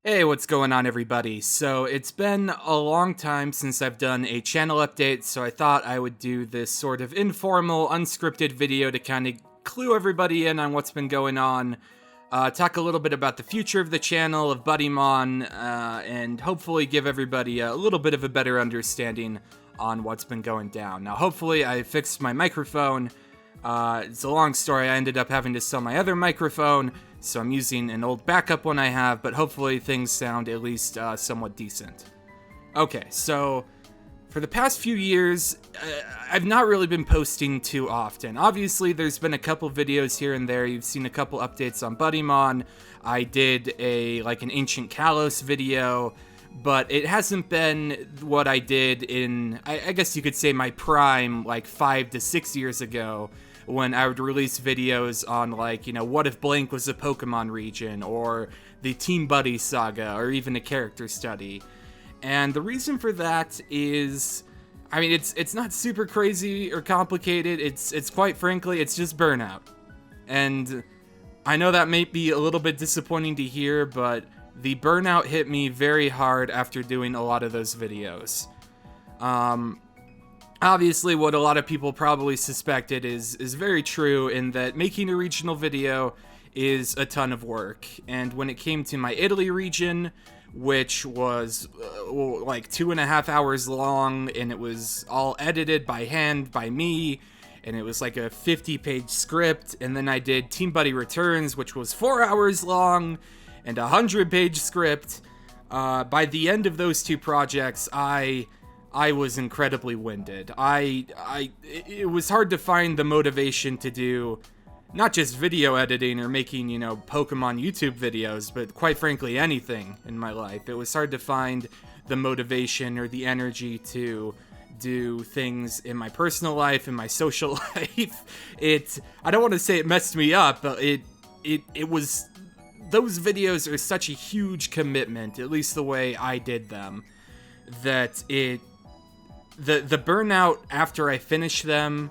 Hey, what's going on, everybody? So, it's been a long time since I've done a channel update, so I thought I would do this sort of informal, unscripted video to kind of clue everybody in on what's been going on, talk a little bit about the future of the channel, of Buddymon, and hopefully give everybody a little bit of a better understanding on what's been going down. Now, hopefully I fixed my microphone. It's a long story. I ended up having to sell my other microphone, so I'm using an old backup one I have, but hopefully things sound at least somewhat decent. Okay, so for the past few years, I've not really been posting too often. Obviously, there's been a couple videos here and there. You've seen a couple updates on Buddymon. I did an Ancient Kalos video, but it hasn't been what I did in, I guess you could say, my prime, 5 to 6 years ago, when I would release videos on, what if blank was a Pokemon region, or the Team Buddy saga, or even a character study. And the reason for that is, it's not super crazy or complicated. It's quite frankly, it's just Burnout. And I know that may be a little bit disappointing to hear, but the Burnout hit me very hard after doing a lot of those videos. Obviously, what a lot of people probably suspected is very true, in that making a regional video is a ton of work. And when it came to my Italy region, which was 2.5 hours long, and it was all edited by hand by me, and it was like a 50-page script, and then I did Team Buddy Returns, which was 4 hours long, and a 100-page script. By the end of those two projects, I was incredibly winded. It was hard to find the motivation to do not just video editing or making, Pokemon YouTube videos, but quite frankly, anything in my life. It was hard to find the motivation or the energy to do things in my personal life, in my social life. I don't want to say it messed me up, but it was, those videos are such a huge commitment, at least the way I did them, that the burnout after I finished them,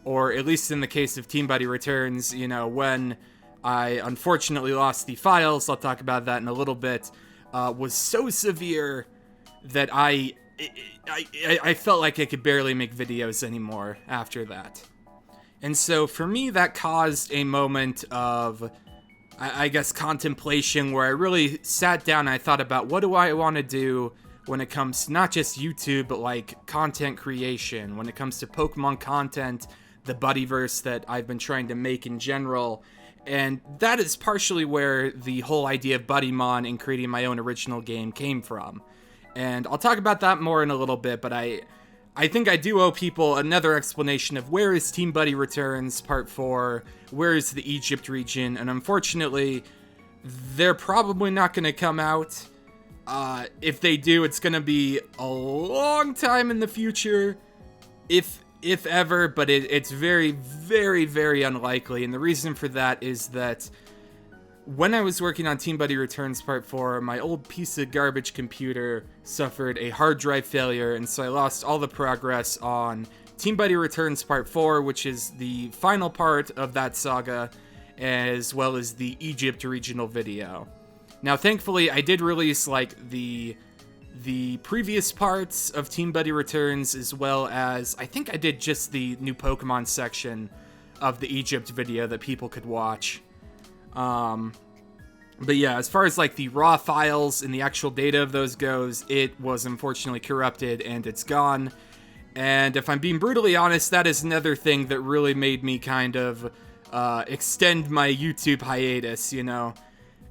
or at least in the case of Team Buddy Returns, when I unfortunately lost the files, I'll talk about that in a little bit, was so severe that I felt like I could barely make videos anymore after that. And so for me, that caused a moment of, I guess, contemplation, where I really sat down and I thought about, what do I want to do when it comes to not just YouTube, but content creation, when it comes to Pokemon content, the Buddyverse that I've been trying to make in general. And that is partially where the whole idea of Buddymon and creating my own original game came from. And I'll talk about that more in a little bit, but I think I do owe people another explanation of where is Team Buddy Returns Part 4, where is the Egypt region, and unfortunately, they're probably not going to come out. If they do, it's gonna be a long time in the future, if ever, but it's very, very, very unlikely. And the reason for that is that when I was working on Team Buddy Returns Part 4, my old piece of garbage computer suffered a hard drive failure, and so I lost all the progress on Team Buddy Returns Part 4, which is the final part of that saga, as well as the Egypt regional video. Now, thankfully, I did release, the previous parts of Team Buddy Returns, as well as, I think I did just the new Pokemon section of the Egypt video that people could watch. But yeah, as far as, the raw files and the actual data of those goes, it was unfortunately corrupted, and it's gone. And if I'm being brutally honest, that is another thing that really made me kind of extend my YouTube hiatus,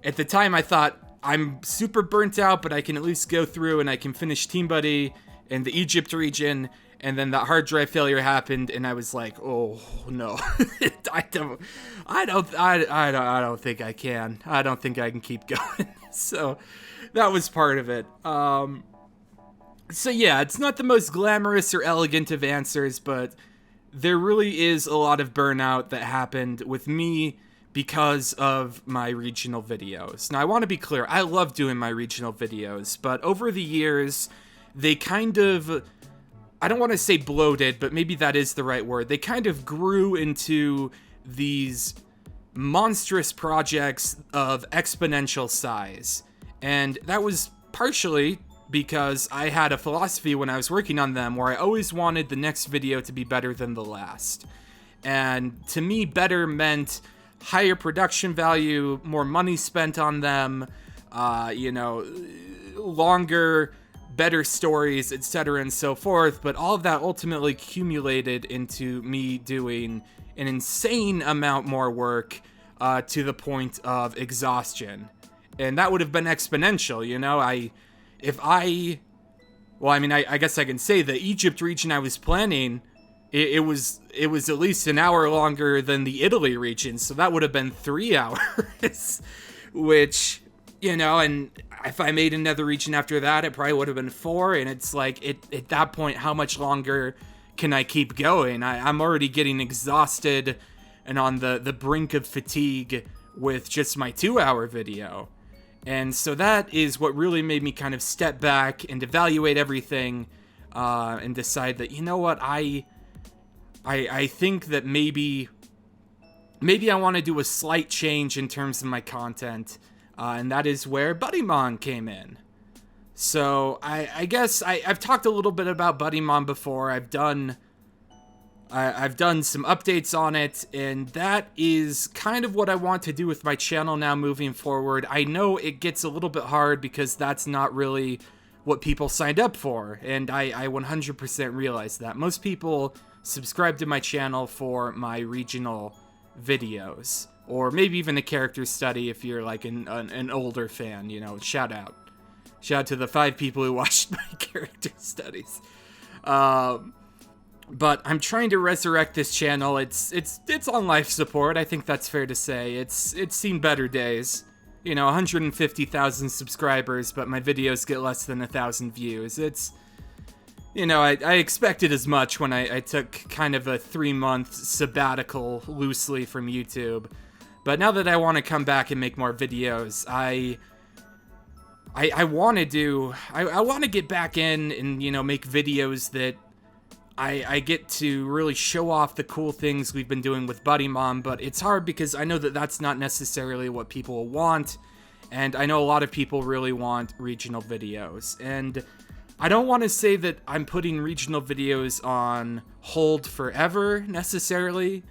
At the time, I thought, I'm super burnt out, but I can at least go through and I can finish Team Buddy in the Egypt region. And then that hard drive failure happened, and I was like, oh no, I don't think I can. I don't think I can keep going. So that was part of it. So yeah, it's not the most glamorous or elegant of answers, but there really is a lot of burnout that happened with me because of my regional videos. Now, I want to be clear, I love doing my regional videos, but over the years, they kind of, I don't want to say bloated, but maybe that is the right word. They kind of grew into these monstrous projects of exponential size. And that was partially because I had a philosophy when I was working on them where I always wanted the next video to be better than the last. And to me, better meant higher production value, more money spent on them, longer, better stories, etc. and so forth. But all of that ultimately accumulated into me doing an insane amount more work to the point of exhaustion. And that would have been exponential, I guess I can say the Egypt region I was planning, it was at least an hour longer than the Italy region, so that would have been 3 hours, which, and if I made another region after that, it probably would have been 4, and it's like, at that point, how much longer can I keep going? I'm already getting exhausted and on the brink of fatigue with just my 2-hour video. And so that is what really made me kind of step back and evaluate everything and decide that, I think that maybe I want to do a slight change in terms of my content, and that is where Buddymon came in. So I guess I've talked a little bit about Buddymon before. I've done some updates on it, and that is kind of what I want to do with my channel now moving forward. I know it gets a little bit hard because that's not really what people signed up for, and I 100% realize that. Most people subscribe to my channel for my regional videos, or maybe even a character study if you're like an older fan, shout out to the 5 people who watched my character studies. But I'm trying to resurrect this channel. It's on life support. I think that's fair to say. It's seen better days. 150,000 subscribers, but my videos get less than 1,000 views. It's, I expected as much when I took kind of a 3-month sabbatical loosely from YouTube. But now that I want to come back and make more videos, I want to get back in and, make videos that I get to really show off the cool things we've been doing with Buddymon, but it's hard because I know that that's not necessarily what people want, and I know a lot of people really want regional videos, and I don't want to say that I'm putting regional videos on hold forever, necessarily,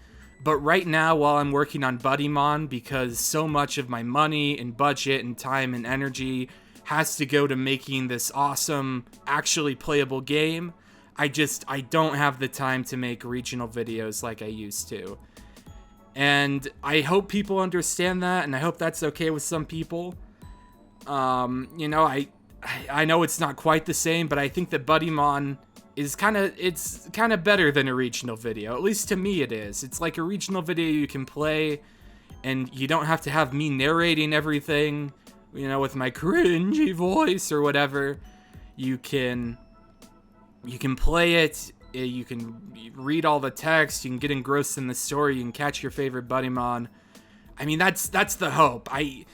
but right now, while I'm working on Buddymon, because so much of my money and budget and time and energy has to go to making this awesome, actually playable game, I don't have the time to make regional videos like I used to. And I hope people understand that, and I hope that's okay with some people. I know it's not quite the same, but I think that Buddymon is kind of better than a regional video. At least to me it is. It's like a regional video you can play, and you don't have to have me narrating everything, with my cringy voice or whatever. You can play it, you can read all the text, you can get engrossed in the story, you can catch your favorite Buddymon. I mean, that's the hope. I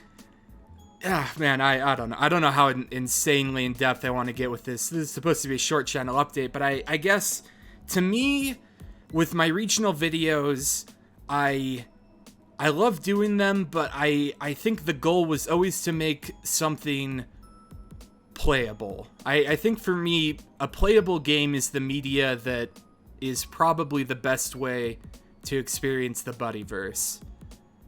don't know. I don't know how insanely in depth I want to get with this. This is supposed to be a short channel update, but I guess, to me, with my regional videos, I love doing them, but I think the goal was always to make something playable. I think for me, a playable game is the media that is probably the best way to experience the Buddyverse.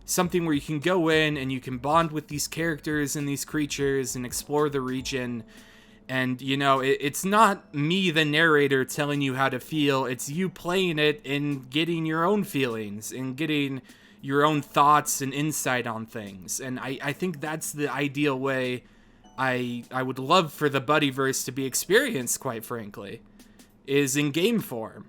Something where you can go in and you can bond with these characters and these creatures and explore the region. And, it's not me, the narrator, telling you how to feel. It's you playing it and getting your own feelings and getting your own thoughts and insight on things. And I think that's the ideal way I would love for the Buddyverse to be experienced, quite frankly, is in game form.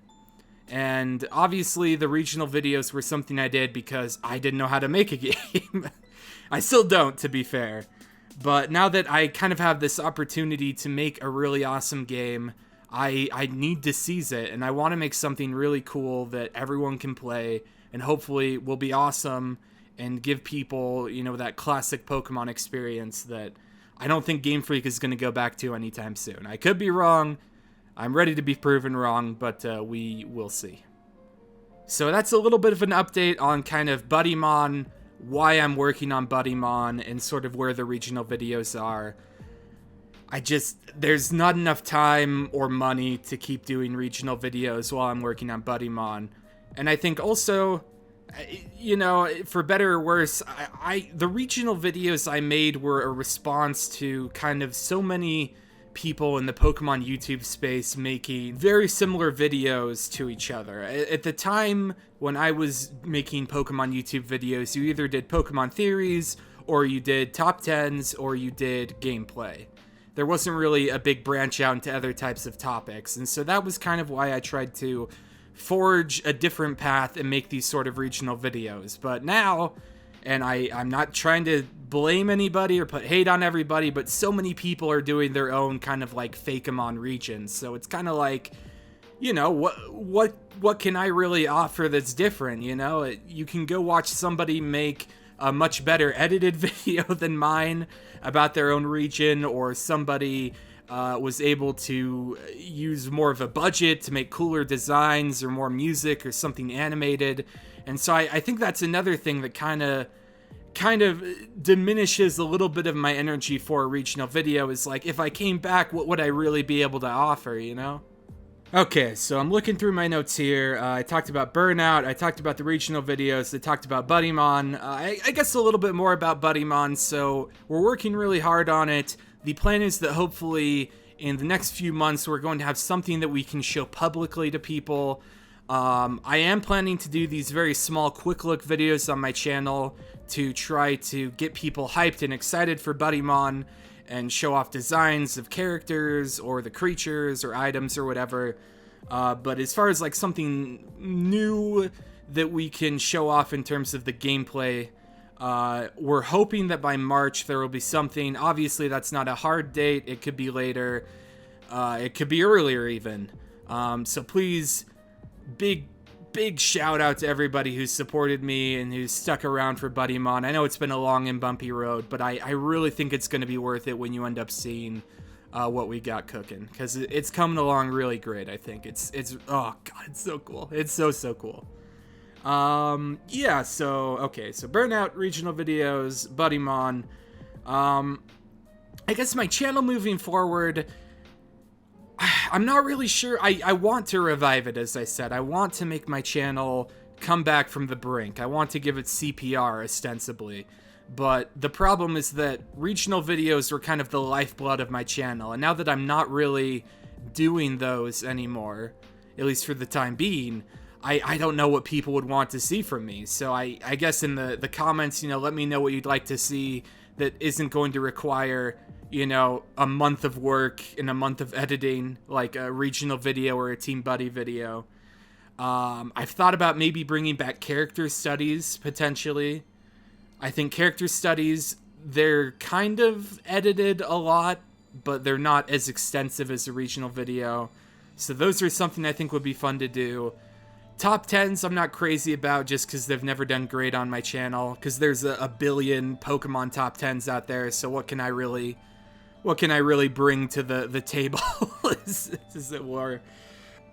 And obviously the regional videos were something I did because I didn't know how to make a game. I still don't, to be fair. But now that I kind of have this opportunity to make a really awesome game, I need to seize it, and I want to make something really cool that everyone can play and hopefully will be awesome and give people, that classic Pokemon experience that I don't think Game Freak is going to go back to anytime soon. I could be wrong. I'm ready to be proven wrong, but we will see. So that's a little bit of an update on kind of Buddymon, why I'm working on Buddymon and sort of where the regional videos are. There's not enough time or money to keep doing regional videos while I'm working on Buddymon. And I think also, you know, for better or worse, the regional videos I made were a response to kind of so many people in the Pokemon YouTube space making very similar videos to each other. At the time when I was making Pokemon YouTube videos, you either did Pokemon theories, or you did top 10s, or you did gameplay. There wasn't really a big branch out into other types of topics, and so that was kind of why I tried to forge a different path and make these sort of regional videos. But now, and I'm not trying to blame anybody or put hate on everybody, but so many people are doing their own kind of like Fakemon regions, so it's kind of like, you know, what can I really offer that's different, you know? You can go watch somebody make a much better edited video than mine about their own region, or somebody was able to use more of a budget to make cooler designs or more music or something animated. And so I think that's another thing that kind of diminishes a little bit of my energy for a regional video, is like, if I came back, what would I really be able to offer, you know? Okay, so I'm looking through my notes here. I talked about Burnout, I talked about the regional videos, I talked about Buddymon. I guess a little bit more about Buddymon, so we're working really hard on it. The plan is that hopefully in the next few months we're going to have something that we can show publicly to people. I am planning to do these very small quick look videos on my channel to try to get people hyped and excited for Buddymon, and show off designs of characters or the creatures or items or whatever. But as far as like something new that we can show off in terms of the gameplay, we're hoping that by March there will be something. Obviously that's not a hard date, it could be later, it could be earlier even. So please, big shout out to everybody who's supported me and who's stuck around for Buddymon. I know it's been a long and bumpy road, but I really think it's going to be worth it when you end up seeing what we got cooking, because it's coming along really great. I think it's oh god, it's so cool. It's so cool. Yeah, so okay, so Burnout, regional videos, Buddymon. I guess my channel moving forward, I'm not really sure. I want to revive it, as I said. I want to make my channel come back from the brink. I want to give it CPR, ostensibly. But the problem is that regional videos were kind of the lifeblood of my channel. And now that I'm not really doing those anymore, at least for the time being, I don't know what people would want to see from me. So I guess in the comments, you know, let me know what you'd like to see that isn't going to require, you know, a month of work and a month of editing, like a regional video or a Team Buddy video. I've thought about maybe bringing back character studies, potentially. I think character studies, they're kind of edited a lot, but they're not as extensive as a regional video. So those are something I think would be fun to do. Top 10s I'm not crazy about, just because they've never done great on my channel, because there's a billion Pokemon top 10s out there, so what can I really bring to the table, as it were.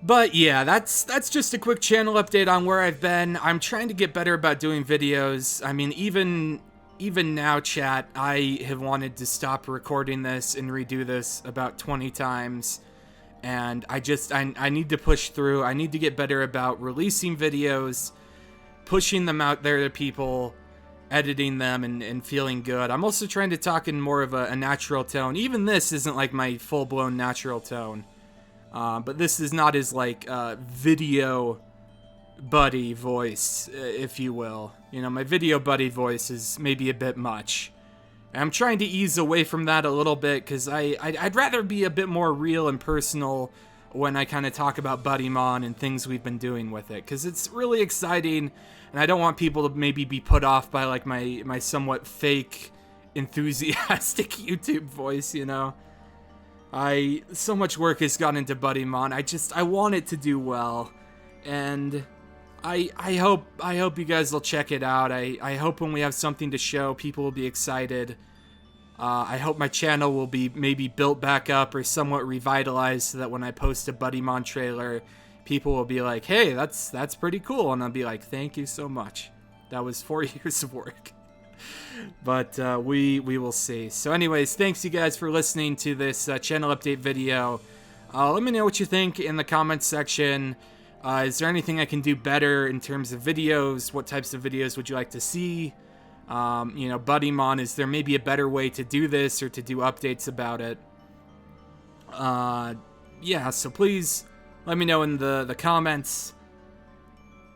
But yeah, that's just a quick channel update on where I've been. I'm trying to get better about doing videos. I mean, even now, chat, I have wanted to stop recording this and redo this about 20 times. And I need to push through. I need to get better about releasing videos, pushing them out there to people, editing them, and feeling good. I'm also trying to talk in more of a natural tone. Even this isn't like my full-blown natural tone. But this is not as like video buddy voice, if you will. You know, my video buddy voice is maybe a bit much. I'm trying to ease away from that a little bit, because I'd rather be a bit more real and personal when I kind of talk about Buddymon and things we've been doing with it, because it's really exciting, and I don't want people to maybe be put off by like my somewhat fake, enthusiastic YouTube voice, you know? So much work has gone into Buddymon. I want it to do well, and I hope you guys will check it out. I hope when we have something to show, people will be excited. I hope my channel will be maybe built back up or somewhat revitalized, so that when I post a Buddymon trailer, people will be like, hey, that's pretty cool, and I'll be like, thank you so much. That was 4 years of work. But we will see. So anyways, thanks you guys for listening to this channel update video. Let me know what you think in the comments section. Is there anything I can do better in terms of videos? What types of videos would you like to see? You know, Buddymon, is there maybe a better way to do this or to do updates about it? Yeah, so please let me know in the comments.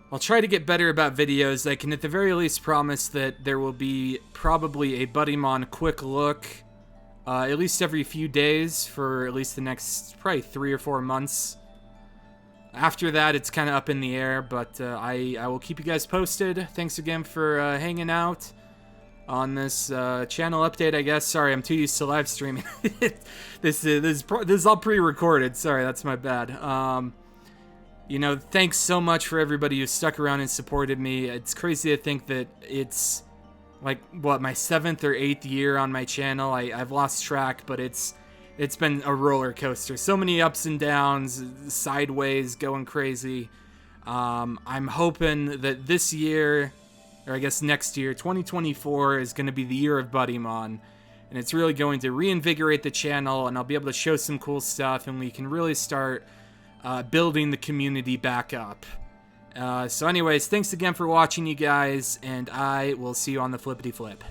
I'll try to get better about videos. I can at the very least promise that there will be probably a Buddymon quick look at least every few days for at least the next probably 3 or 4 months. After that, it's kind of up in the air, but I will keep you guys posted. Thanks again for hanging out on this channel update, I guess. Sorry, I'm too used to live streaming. This is all pre-recorded. Sorry, that's my bad. You know, thanks so much for everybody who stuck around and supported me. It's crazy to think that it's like, what, my 7th or 8th year on my channel. I've lost track, but it's been a roller coaster. So many ups and downs, sideways, going crazy. I'm hoping that this year, or I guess next year, 2024, is going to be the year of Buddymon. And it's really going to reinvigorate the channel, and I'll be able to show some cool stuff, and we can really start building the community back up. So anyways, thanks again for watching, you guys, and I will see you on the flippity flip.